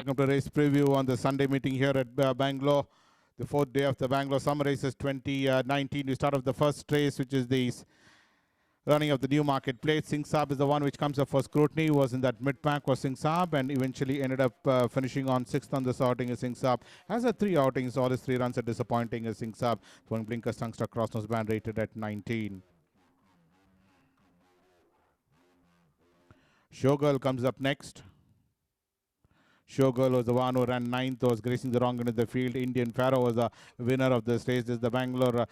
Welcome to race preview on the Sunday meeting here at Bangalore. The fourth day of the Bangalore Summer Races 2019. We start off the first race, which is the running of the new market plate. Singh Saab is the one which comes up for scrutiny. Was in that mid-pack was Singh Saab and eventually ended up finishing on 6th on the outing as Singh Saab. Has had 3 outings. All his 3 runs are disappointing as Singh Saab. One blinkers tungster cross-nose band rated at 19. Showgirl comes up next. Showgirl was the one who ran 9th, was gracing the wrong end of the field. Indian Pharaoh was the winner of this race. This is the Bangalore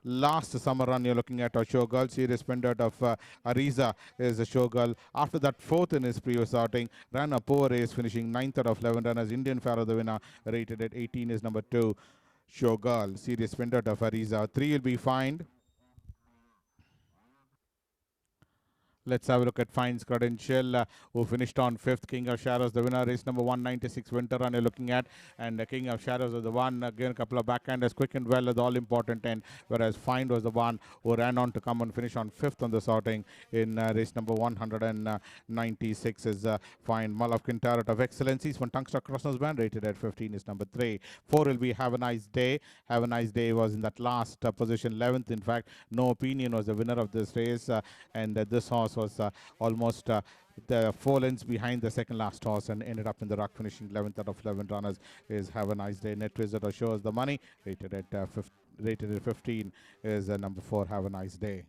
last summer run you're looking at. Showgirl, serious pendant of Ariza is a Showgirl. After that, 4th in his previous outing, ran a poor race, finishing 9th out of 11 runners. Indian Pharaoh, the winner, rated at 18 is number 2. Showgirl, serious pendant of Ariza. 3 will be fined. Let's have a look at Fine's credential, who finished on 5th. King of Shadows, the winner, race number 196 winter run you're looking at. And King of Shadows was the one, again, a couple of backhanders, quick and well, at the all-important end. Whereas Fine was the one who ran on to come and finish on 5th on this outing in race number 196 is Fine. Malafkin Tarot of Excellencies, one tungster crossnose band, rated at 15 is number 3. 4 will be Have a Nice Day. Have a Nice Day was in that last position, 11th, in fact. No Opinion was the winner of this race. And this horse was almost the 4 lengths behind the second last horse and ended up in the ruck, finishing 11th out of 11 runners is Have a Nice Day. Net Visitor shows the money, rated at 15 is number 4, Have a Nice Day.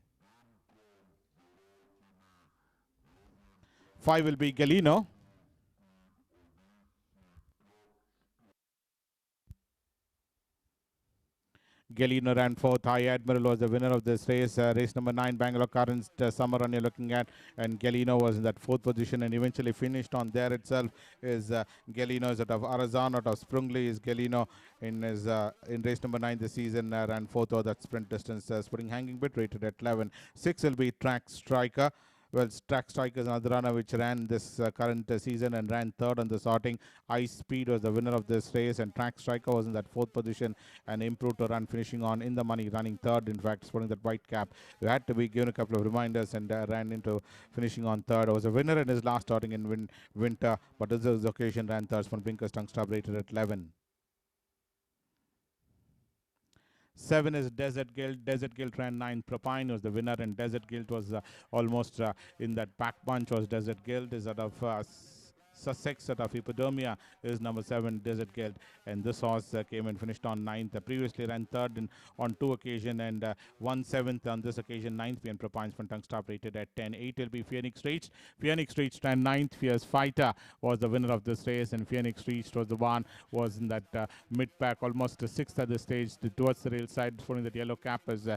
5 will be Galino. Galino ran 4th. High Admiral was the winner of this race. Race number 9, Bangalore Currents summer run you're looking at. And Galino was in that 4th position and eventually finished on there itself. Is Galino is out of Arazan, out of Sprungli. Is Galino in his in race number 9 this season, ran 4th over that sprint distance. Spring Hanging Bit, rated at 11. 6 will be Track Striker. Well, Track Striker is another runner which ran this current season and ran 3rd on the outing. Ice Speed was the winner of this race, and Track Striker was in that 4th position and improved to run, finishing on in the money, running 3rd. In fact, sporting that white cap. We had to be given a couple of reminders and ran into finishing on 3rd. Was a winner in his last outing in winter, but this is the occasion ran 3rd. From Blinkers Tungster rated at 11. 7 is Desert Guild. Desert Guild ran 9. Propine was the winner, and Desert Guild was almost in that back bunch. Was Desert Guild is out of Sussex, out of Hippodromia, is number 7, Desert Guild. And this horse came and finished on 9th. Previously ran 3rd on 2 occasions and won 7th on this occasion. 9th PM Propines from Tungstop, rated at 10. 8 will be Phoenix Reach. Phoenix Reach ran 9th. Fierce Fighter was the winner of this race, and Phoenix Reach was the one was in that mid-pack, almost 6th at this stage, towards the rail side, putting that yellow cap as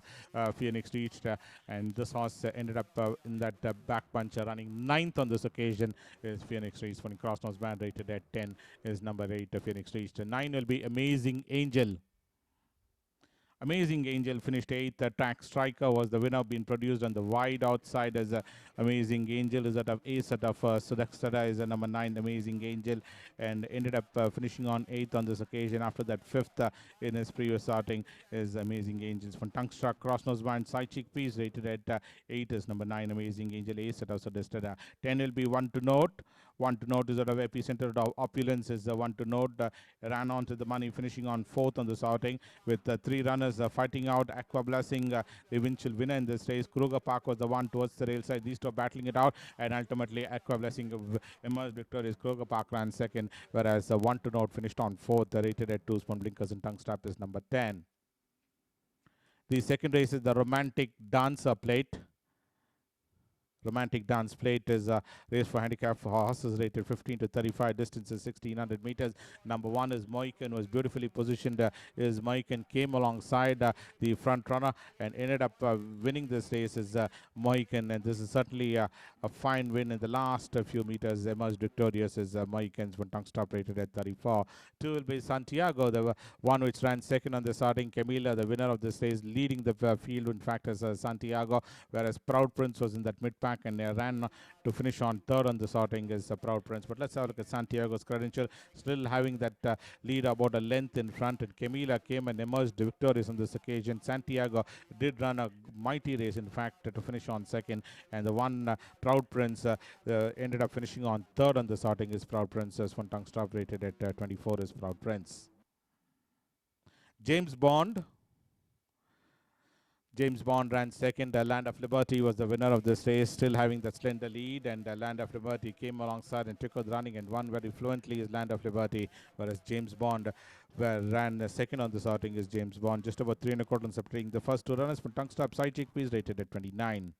Phoenix reached. And this horse ended up in that back bunch, running 9th on this occasion is Phoenix Reach. Cross-nose band, rated at 10 is number 8, Phoenix reached. 9 will be Amazing Angel. Amazing Angel finished 8th. Track Striker was the winner, being produced on the wide outside as Amazing Angel is out of Ace, out of Sudakstada is number 9, Amazing Angel, and ended up finishing on 8th on this occasion. After that, 5th in his previous outing is Amazing Angels. From Tungstruck, Crossnose Band, Side Chickpeas, rated at 8 is number 9, Amazing Angel, Ace out of Sudakstada. 10 will be One to Note. One to Note is out of Epicenter of Opulence is One to Note. Ran on to the money, finishing on 4th on this outing with 3 runners fighting out. AQUA Blessing, the eventual winner in this race. Kruger Park was the one towards the rail side. These two are battling it out, and ultimately AQUA Blessing emerged victorious. Kruger Park ran 2nd, whereas One to Note finished on 4th, rated at 2. Spoon Blinkers and Tongue Strap is number 10. The second race is the Romantic Dancer Plate. Romantic Dance Plate is a race for handicap for horses, rated 15 to 35, distance is 1600 meters. Number 1 is Mohican, was beautifully positioned. Is Mohican came alongside the front runner and ended up winning this race is Mohican, and this is certainly a fine win in the last few meters. Emerged victorious is Mohicans when tongue stop, rated at 34. 2 will be Santiago, the one which ran 2nd on the starting. Camila, the winner of this race, leading the field, in fact, as Santiago, whereas Proud Prince was in that mid-pack mid-pack, and ran to finish on third on this outing is Proud Prince. But let's have a look at Santiago's credential, still having that lead about a length in front, and Camila came and emerged victorious on this occasion. Santiago did run a mighty race, in fact, to finish on second, and the one Proud Prince ended up finishing on third on this outing is Proud Prince. One tongue stop rated at 24 is Proud Prince. James Bond ran second. Land of Liberty was the winner of this race, still having that slender lead, and Land of Liberty came alongside and took out the running and won very fluently is Land of Liberty, whereas James Bond ran second on this outing is James Bond, just about 3 1/4 separating the first two runners. From tongue stop, side chickpeas rated at 29.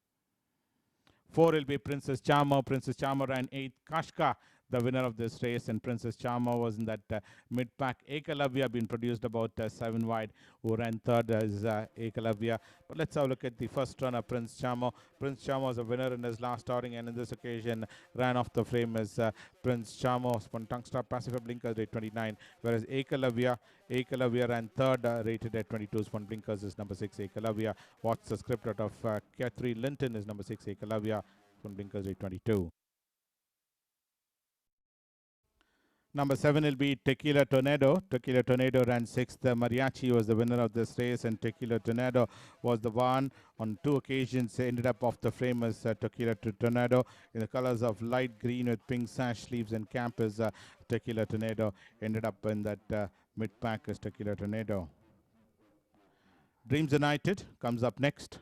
4 will be Princess Charmo. Princess Charmo ran 8th. Kashka, the winner of this race, and Princess Charmo was in that mid-pack. Ekalavya been produced about 7 wide, who ran third is Ekalavya. But let's have a look at the first runner, Prince Charmo. Prince Charmo was a winner in his last outing, and in this occasion ran off the frame as Prince Charmo. Spun tongue stop, passive blinkers rate 29, whereas Ekalavya ran third, rated at 22. Spun blinkers is number 6, Ekalavya. What's the script out of Catherine Linton is number 6, Ekalavya. Spun blinkers rate 22. Number 7 will be Tequila Tornado. Tequila Tornado ran 6th. Mariachi was the winner of this race, and Tequila Tornado was the one on 2 occasions ended up off the frame as Tequila Tornado in the colors of light green with pink sash sleeves and cap as Tequila Tornado ended up in that mid-pack as Tequila Tornado. Dreams United comes up next.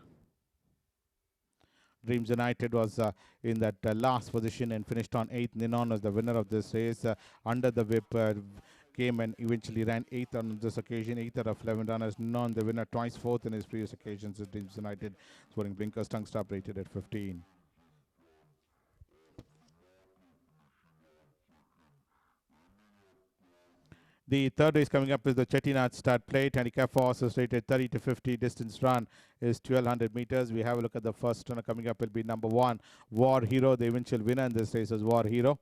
Dreams United was in that last position and finished on 8th. Ninon was the winner of this race. Under the whip came and eventually ran 8th on this occasion. 8th out of 11 runners. Ninon, the winner, twice 4th in his previous occasions. Dreams United scoring blinkers, tongue stop rated at 15. The third race coming up is the Chettinad Start Plate. Handicap for horses rated 30 to 50. Distance run is 1200 meters. We have a look at the first runner coming up. Will be number 1, War Hero. The eventual winner in this race is War Hero.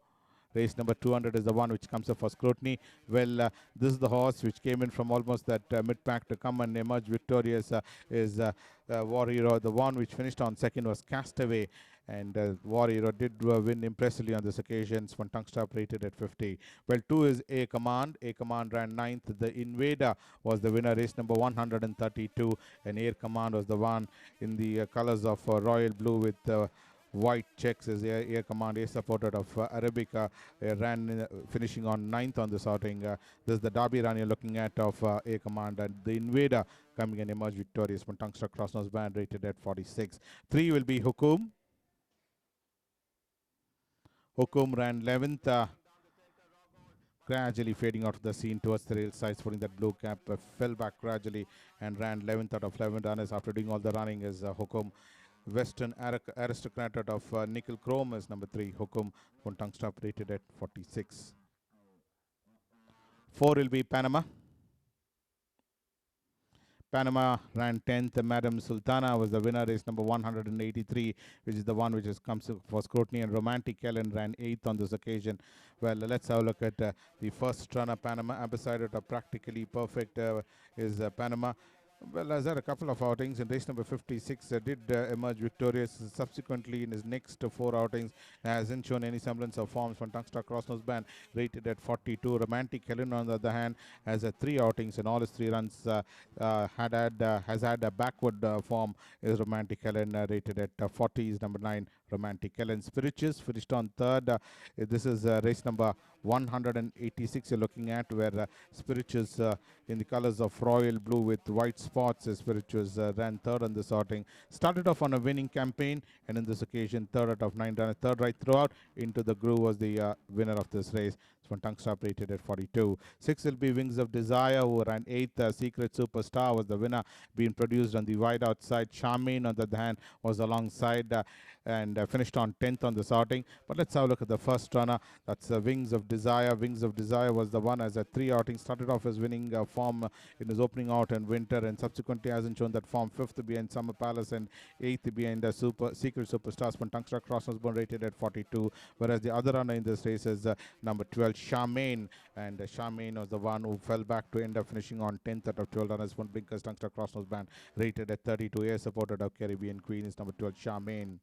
Race number 200 is the one which comes up for scrutiny. Well, this is the horse which came in from almost that mid-pack to come and emerge victorious is War Hero. The one which finished on second was Castaway. And War Hero did win impressively on this occasion. One tongue stop rated at 50. Well, 2 is A Command. A Command ran 9th. The Invader was the winner, race number 132. And Air Command was the one in the colors of royal blue with white checks as Air Command, Air supported of Arabica, ran finishing on 9th on this outing. This is the Derby run you're looking at of Air Command, and the Invader coming and emerged victorious from Tungster Crossnose Band rated at 46. 3 will be Hukum. Hukum ran 11th, gradually fading out of the scene towards the rail side, putting that blue cap, fell back gradually and ran 11th out of 11 runners after doing all the running as Hukum. Western Aristocrat out of Nickel Chrome is number 3, Hukum, one tongue stop rated at 46. 4 will be Panama. Panama ran 10th. Madam Sultana was the winner, race number 183, which is the one which has come for scrutiny, and Romantic Helen ran 8th on this occasion. Well, let's have a look at the first runner, Panama. Ambassador to Practically Perfect is Panama. Well, has had a couple of outings. In race number 56, did emerge victorious. Subsequently, in his next 4 outings, hasn't shown any semblance of forms. From Tungster Crossnose Band, rated at 42. Romantic Helen, on the other hand, has 3 outings, and all his 3 runs has had a backward form. Is Romantic Helen, rated at 40. Is number 9, Romantic Helen. Spirituous finished on 3rd. This is race number 186 you're looking at, where Spirituous in the colors of royal blue with white spots. Spirituous ran 3rd on this outing. Started off on a winning campaign, and in this occasion 3rd out of 9 runners, 3rd right throughout. Into the groove was the winner of this race. One tongue stop rated at 42. 6 will be Wings of Desire, who ran 8th. Secret Superstar was the winner, being produced on the wide outside. Charmaine, on the other hand, was alongside and finished on 10th on this outing. But let's have a look at the first runner. That's Wings of Desire. Wings of Desire was the one as a 3 outing. Started off as winning form in his opening out in winter, and subsequently hasn't shown that form. 5th behind Summer Palace and 8th behind Secret Superstars. From Tungster Crossnose Bone rated at 42. Whereas the other runner in this race is number 12, Charmaine, and Charmaine was the one who fell back to end up finishing on 10th out of 12 runners. One blinkers Tungster Crossnose Band rated at 32. Air supported of Caribbean Queen is number 12, Charmaine.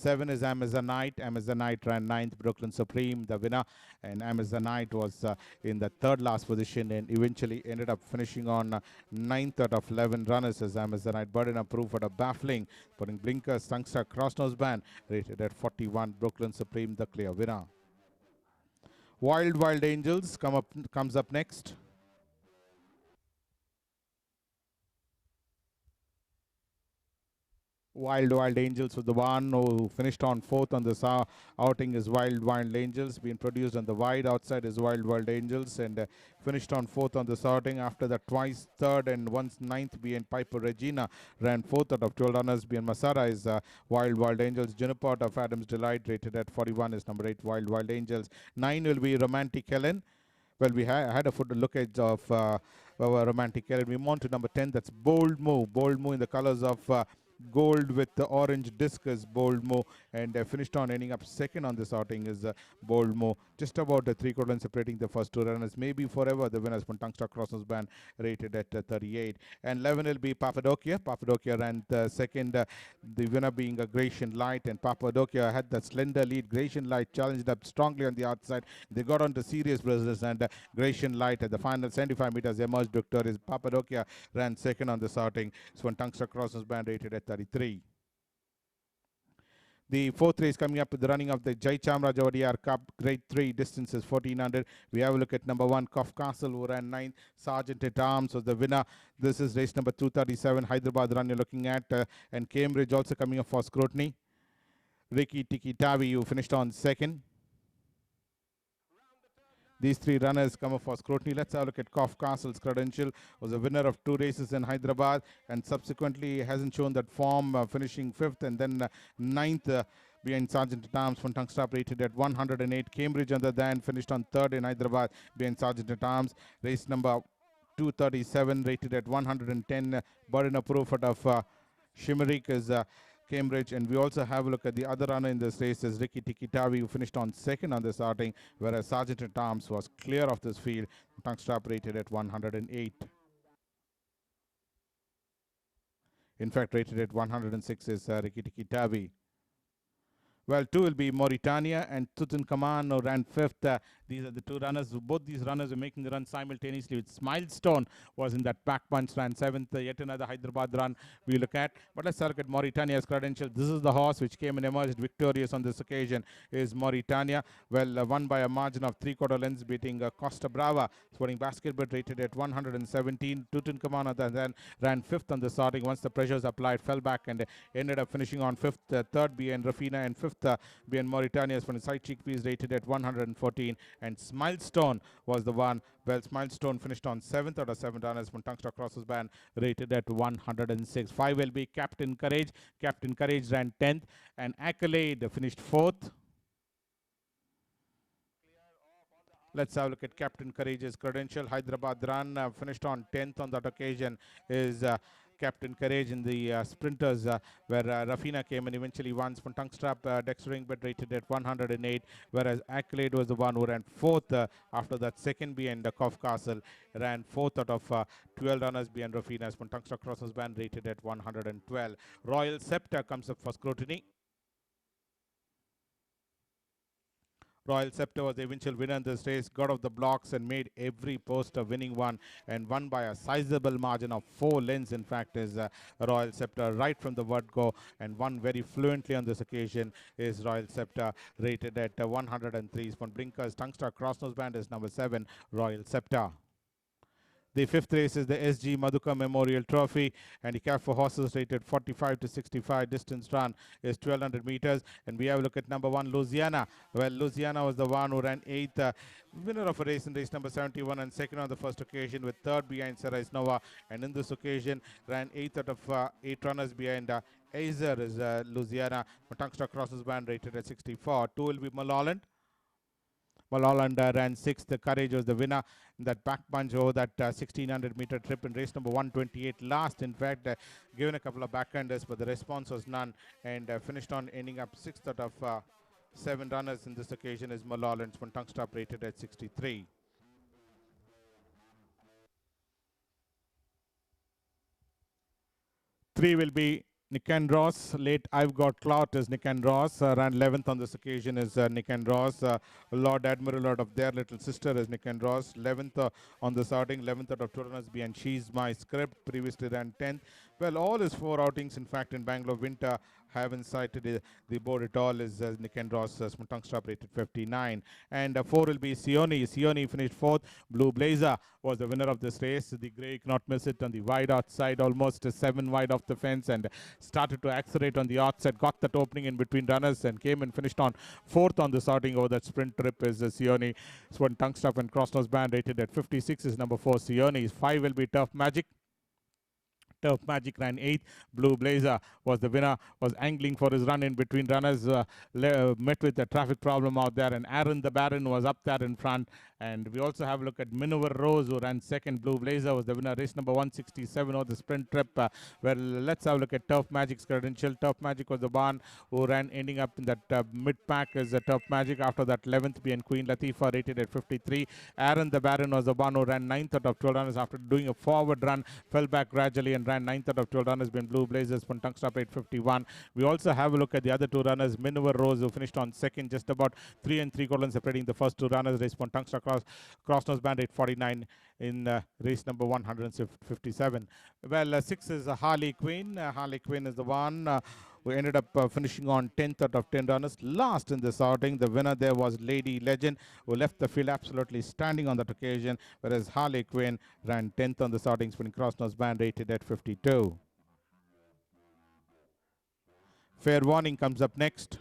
7 is Amazonite. Amazonite ran 9th, Brooklyn Supreme, the winner. And Amazonite was in the third last position and eventually ended up finishing on 9th out of 11 runners as Amazonite. Burden of proof at a baffling, putting blinkers, tungster, cross nose band, rated at 41. Brooklyn Supreme, the clear winner. Wild Angels comes up next. Wild Angels was the one who finished on 4th on this outing is Wild Angels, being produced on the wide. Outside is Wild Angels and finished on 4th on this outing. After that, twice 3rd and once 9th being Piper Regina, ran 4th out of 12 runners. Being Masada is Wild Angels. Juniper out of Adams Delight, rated at 41, is number 8, Wild Angels. 9 will be Romantic Helen. Well, we had a look at of Romantic Helen. We move on to number 10, that's Bold Move. Bold Move in the colors of gold with the orange disc is Bold Mo, and finished on ending up 2nd on this outing is Bold Mo. Just about 3/4 length separating the first 2 runners. Maybe forever the winners from Tungsta Crossnose Band, rated at 38. And 11 will be Papadokia. Papadokia ran 2nd, the winner being a Gratian Light, and Papadokia had that slender lead. Gratian Light challenged up strongly on the outside. They got on to serious business, and Gratian Light at the final 75 meters emerged victorious. Papadokia ran 2nd on this outing. So Tungsta Crossnose Band, rated at 33. The 4th race coming up with the running of the Jai Chamarajawadiar Cup, Grade 3, distances 1400. We have a look at number 1, CORFE Castle, who ran 9th. Sergeant at Arms was the winner. This is race number 237, Hyderabad run you're looking at. And Cambridge also coming up for scrutiny. RIKKI, TAVI, who finished on 2nd. These 3 runners come up for scrutiny. Let's have a look at CORFE Castle's credential. Was a winner of 2 races in Hyderabad and subsequently hasn't shown that form, finishing 5th and then 9th behind Sergeant at Arms from Tungsta, rated at 108. Cambridge on the then finished on 3rd in Hyderabad behind Sergeant at Arms. Race number 237, rated at 110. Burden of proof out of Shimmerik is Cambridge, and we also have a look at the other runner in this race is RIKKI TAVI, who finished on 2nd on this outing, whereas Sergeant at Arms was clear of this field. Tungsta rated at 108. In fact, rated at 106 is RIKKI TAVI. Well, 2 will be Mauritania and Tutankhamun, who ran 5th. These are the 2 runners. Both these runners are making the run simultaneously. With Smilestone was in that back punch, ran 7th. Yet another Hyderabad run we look at. But let's look at Mauritania's credential. This is the horse which came and emerged victorious on this occasion. Is Mauritania. Well, won by a margin of 3/4 lengths, beating Costa Brava, scoring basketball, rated at 117. Tutankhamun then ran 5th on the starting. Once the pressures applied, fell back and ended up finishing on 5th. 3rd being Rafina, and 5th being Mauritania's from the side chickpeas, rated at 114. And Smilestone was the one. Well, Smilestone finished on 7th out of 7 runners from Tungsta Crossnose Band, rated at 106. 5 will be Captain Courage. Captain Courage ran 10th, and Accolade finished 4th. Let's have a look at Captain Courage's credential. Hyderabad run, finished on 10th on that occasion is Captain Courage in the sprinters, where Rafina came and eventually won from Tungstrap Dextering, but rated at 108, whereas Accolade was the one who ran 4th after that. 2nd behind CORFE Castle, ran 4th out of 12 runners behind Rafina's from Tungsta Crossnose Band, rated at 112. Royal Scepter comes up for scrutiny. Royal Scepter was the eventual winner in this race, got off the blocks and made every post a winning one, and won by a sizable margin of 4 lengths. In fact, is Royal Scepter right from the word go, and won very fluently on this occasion is Royal Scepter, rated at 103. From Blinkers, Tungsta Crossnose Band is number 7, Royal Scepter. The 5th race is the SG Madhuka Memorial Trophy, handicap for horses rated 45 to 65. Distance run is 1200 meters. And we have a look at number 1, Louisiana. Well, Louisiana was the one who ran 8th, winner of a race in race number 71, and 2nd on the first occasion, with 3rd behind Sarais Nova. And in this occasion, ran 8th out of 8 runners behind Azer is Louisiana. Tungsta Crossnose Band, rated at 64. 2 will be MULHOLLAND. MULHOLLAND ran 6th. Courage was the winner in that back punch over that 1600 meter trip in race number 128. Last, in fact, given a couple of backhanders, but the response was none, and finished on ending up 6th out of 7 runners in this occasion is MULHOLLAND from Tungsta, rated at 63. Three will be Nikandros, late I've got CLOUT is Nikandros, ran 11th on this occasion is Nikandros. Lord Admiral Lord of their little sister is Nikandros. 11th on the outing, 11th out of 12 runners and She's My Script, previously ran 10th. Well, all his 4 outings, in fact, in Bangalore winter haven't cited the board at all is Nikandros, Smutung Stop rated 59. And 4 will be Sioni. Sioni finished 4th. Blue Blazer was the winner of this race. The grey cannot miss it on the wide outside, almost 7 wide off the fence, and started to accelerate on the outside, got that opening in between runners and came and finished on 4th on the starting over that sprint trip is Sioni. Swan Tongue Stuff and Cross Nose Band rated at 56 is number 4 Sioni. 5 will be Tough Magic. Tough Magic ran 8th. Blue Blazer was the winner, was angling for his run in between runners, met with a traffic problem out there, and Aaron the Baron was up there in front. And we also have a look at MINIVER Rose, who ran 2nd. Blue Blazer was the winner, race number 167 of the sprint trip. Well, let's have a look at Tough Magic's credential. Tough Magic was the one who ran, ending up in that mid-pack as a Tough Magic. After that, 11th being Queen Latifah, rated at 53. Aaron the Baron was the one who ran 9th out of 12 runners after doing a forward run, fell back gradually and ran 9th out of 12 runners, been Blue Blazers, Tongue Stop 851. We also have a look at the other 2 runners, MINIVER Rose, who finished on 2nd, just about 3 3/4 separating the first 2 runners. Race Tongue Stop Cross Nose Band 849 in race number 157. Well, 6 is Harley Quinn. Harley Quinn is the one who ended up finishing on 10th out of 10 runners. Last in this outing, the winner there was Lady Legend, who left the field absolutely standing on that occasion, whereas Harley Quinn ran 10th on this outing, spinning Cross Nose Band rated at 52. Fair Warning comes up next.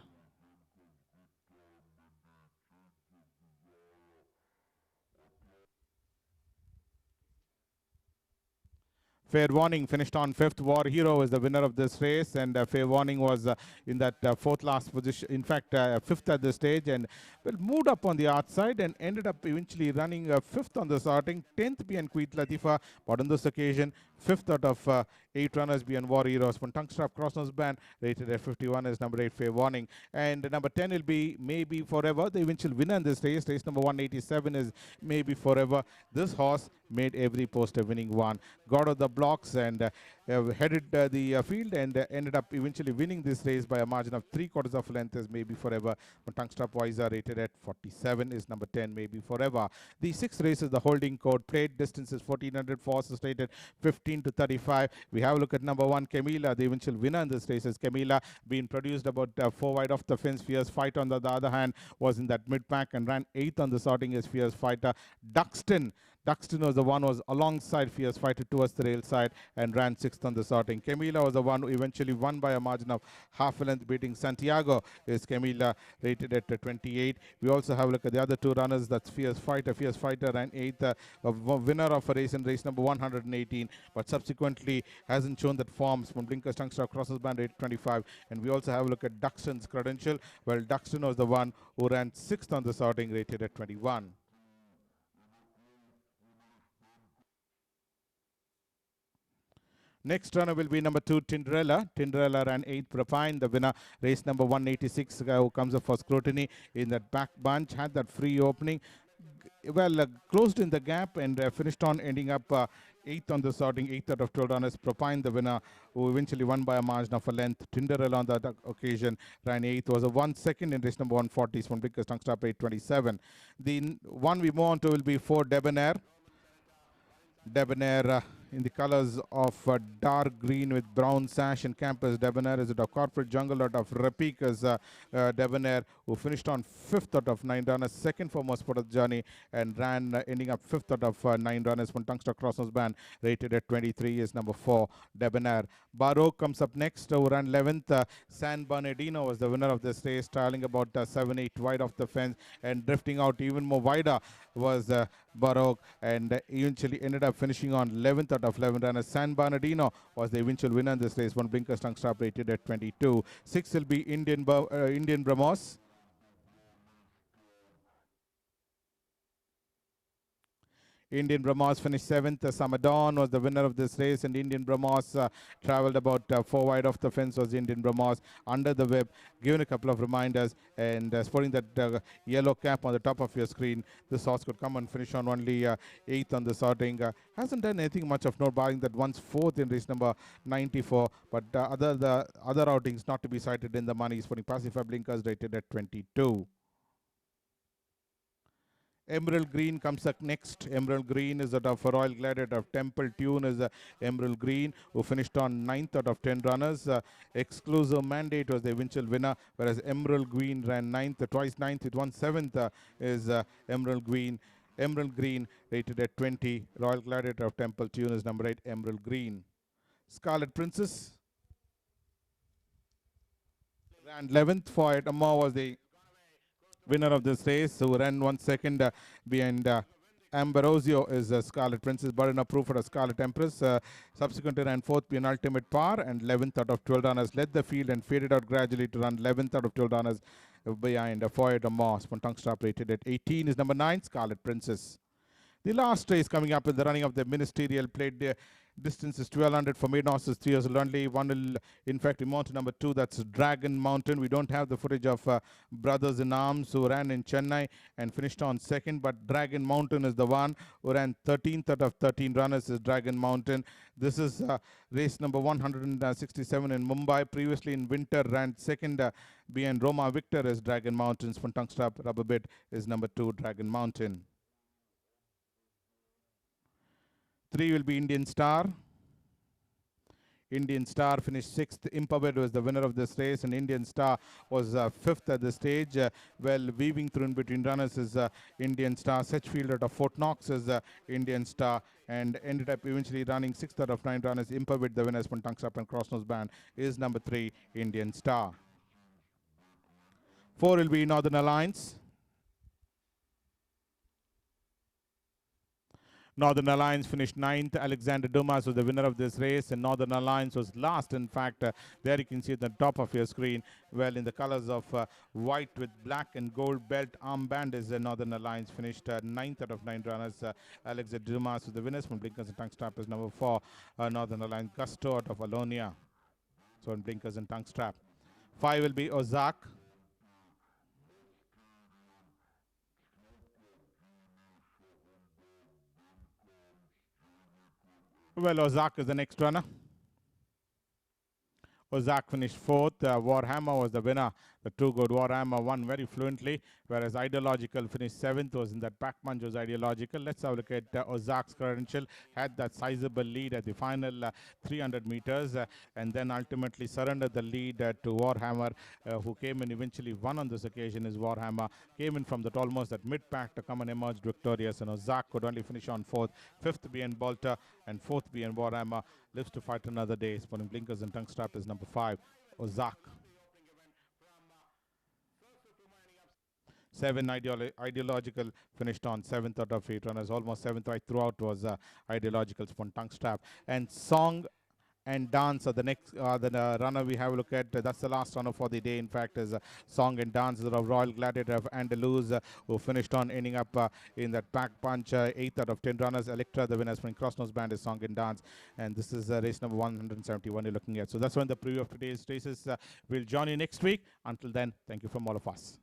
Fair Warning finished on 5th. War Hero is the winner of this race, and Fair Warning was in that 4th last position, in fact 5th at this stage, and well, moved up on the outside and ended up eventually running 5th on the starting. 10th being Queen Latifah, but on this occasion 5th out of 8 runners being War Heroes. Tongue Strap Cross Nose Band rated at 51 is number 8 Fair Warning, and number 10 will be Maybe Forever, the eventual winner in this race. Race number 187 is Maybe Forever. This horse made every post a winning one, got out the blocks and headed the field and ended up eventually winning this race by a margin of 3/4 of a length as Maybe Forever. Tongue Strap Wiser rated at 47 is number 10 Maybe Forever. The 6th race is the holding court plate. Distance is 1400, force is rated 15 to 35. We have a look at number 1 Camila. The eventual winner in this race is Camila, being produced about 4 wide off the fence. Fierce Fighter on the other hand was in that mid pack and ran 8th on the sorting as Fierce Fighter. Duxton was the one who was alongside Fierce Fighter towards the rail side and ran 6th on the sorting. Camila was the one who eventually won by a margin of half a length, beating Santiago. Is Camila rated at 28. We also have a look at the other 2 runners. That's Fierce Fighter. Fierce Fighter ran 8th, winner of a race in race number 118, but subsequently hasn't shown that form. From Blinkers Tongue Strap Crosses Band rated 25. And we also have a look at Duxton's credential. Well, Duxton was the one who ran 6th on the sorting, rated at 21. Next runner will be number 2, Tinderella. Tinderella ran 8th. Propine, the winner, race number 186, who comes up for scrutiny in that back bunch, had that free opening. Well, closed in the gap and finished on ending up 8th on the sorting, 8th out of 12 runners. Propine, the winner, who eventually won by a margin of a length. Tinderella on that occasion ran 8th, was a 1 second in race number 140, from Blinkers Tongue Strap 827. The one we move on to will be 4 Debonair. Debonair in the colors of dark green with brown sash and campus. Debonair is a corporate jungle out of Rapika's Debonair, who finished on 5th out of 9 runners, second for most part of the journey, and ran ending up 5th out of 9 runners. From Tongue Strap Cross Nose Band rated at 23 is number 4 Debonair. Baroque comes up next, who ran 11th. San Bernardino was the winner of this race, trailing about 7-8 wide off the fence and drifting out even more wider was Baroque, and eventually ended up finishing on 11th out of 11 runners. San Bernardino was the eventual winner in this race. One Blinkers Tongue Strap rated at 22. 6 will be Indian BRAHMOS. Indian BRAHMOS finished 7th. Samadon was the winner of this race, and Indian BRAHMOS traveled about 4 wide off the fence was Indian BRAHMOS under the whip. Given a couple of reminders and sporting that yellow cap on the top of your screen, this horse could come and finish on only 8th on the sorting. Hasn't done anything much of note, barring that once 4th in race number 94, but the other outings not to be cited in the money. Sporting Pacifier Blinkers rated at 22. Emerald Green comes up next. Emerald Green is out of Royal Gladiator of Temple Tune is Emerald Green, who finished on 9th out of 10 runners. Exclusive Mandate was the eventual winner, whereas Emerald Green ran 9th, twice 9th, it won 7th is Emerald Green. Emerald Green rated at 20. Royal Gladiator of Temple Tune is number 8, Emerald Green. Scarlet Princess ran 11th for it. AMOUR was the winner of this race, who ran 1 second behind Ambrosio is Scarlet Princess, burden of proof for a Scarlet Empress. Subsequently ran 4th being Ultimate Par, and 11th out of 12 runners led the field and faded out gradually to run 11th out of 12 runners behind Foyet AMOUR. Tongue Strap rated at 18 is number 9, Scarlet Princess. The last race coming up in the running of the ministerial plate distance is 1200 for maiden horses, 3 years old only. One will, in fact, mount number 2, that's Dragon Mountain. We don't have the footage of Brothers in Arms, who ran in Chennai and finished on 2nd, but Dragon Mountain is the one who ran 13th out of 13 runners is Dragon Mountain. This is race number 167 in Mumbai. Previously in winter ran 2nd behind Roma Victor is Dragon Mountain. Tongue Strap rubber bit is number 2, Dragon Mountain. 3 will be Indian Star. Indian Star finished 6th. Impaved was the winner of this race, and Indian Star was 5th at the stage. Well, weaving through in between runners is Indian Star. Sedgefield out of Fort Knox is Indian Star, and ended up eventually running 6th out of 9 runners. Impaved, the winners from Tongue Strap and Crossnose Band, is number 3, Indian Star. 4 will be Northern Alliance. Northern Alliance finished 9th. Alexander Dumas was the winner of this race, and Northern Alliance was last. In fact, there you can see at the top of your screen, well, in the colors of white with black and gold belt armband is Northern Alliance, finished 9th out of 9 runners. Alexander Dumas was the winners. From Blinkers and Tongue Strap is number 4, Northern Alliance. Gusto out of Alonia, so in Blinkers and Tongue Strap. 5 will be Ozark. Well, Ozark is the next runner. Ozark finished 4th. Warhammer was the winner. The 2 good Warhammer won very fluently, whereas Ideological finished 7th. Was in that pack punch was Ideological. Let's have a look at Ozark's credential. Had that sizable lead at the final 300 meters, and then ultimately surrendered the lead to Warhammer, who came in eventually won on this occasion. Is Warhammer came in from that almost that mid-pack to come and emerged victorious, and Ozark could only finish on 4th. 5th being Bolter, and 4th being Warhammer. Lives to fight another day. Sporting Blinkers and Tongue Strap is number 5, Ozark. 7 Ideological finished on 7th out of 8 runners. Almost 7th right throughout was Ideological. Sporting Tongue Strap. And Song and Dance are the next runner we have a look at. That's the last runner for the day. In fact, is Song and Dance of Royal Gladiator of Andalus, who finished on ending up in that pack punch. 8th out of 10 runners. Electra, the winners from Crossnose Band, is Song and Dance, and this is race number 171 you're looking at. So that's when the preview of today's races. We'll join you next week. Until then, thank you from all of us.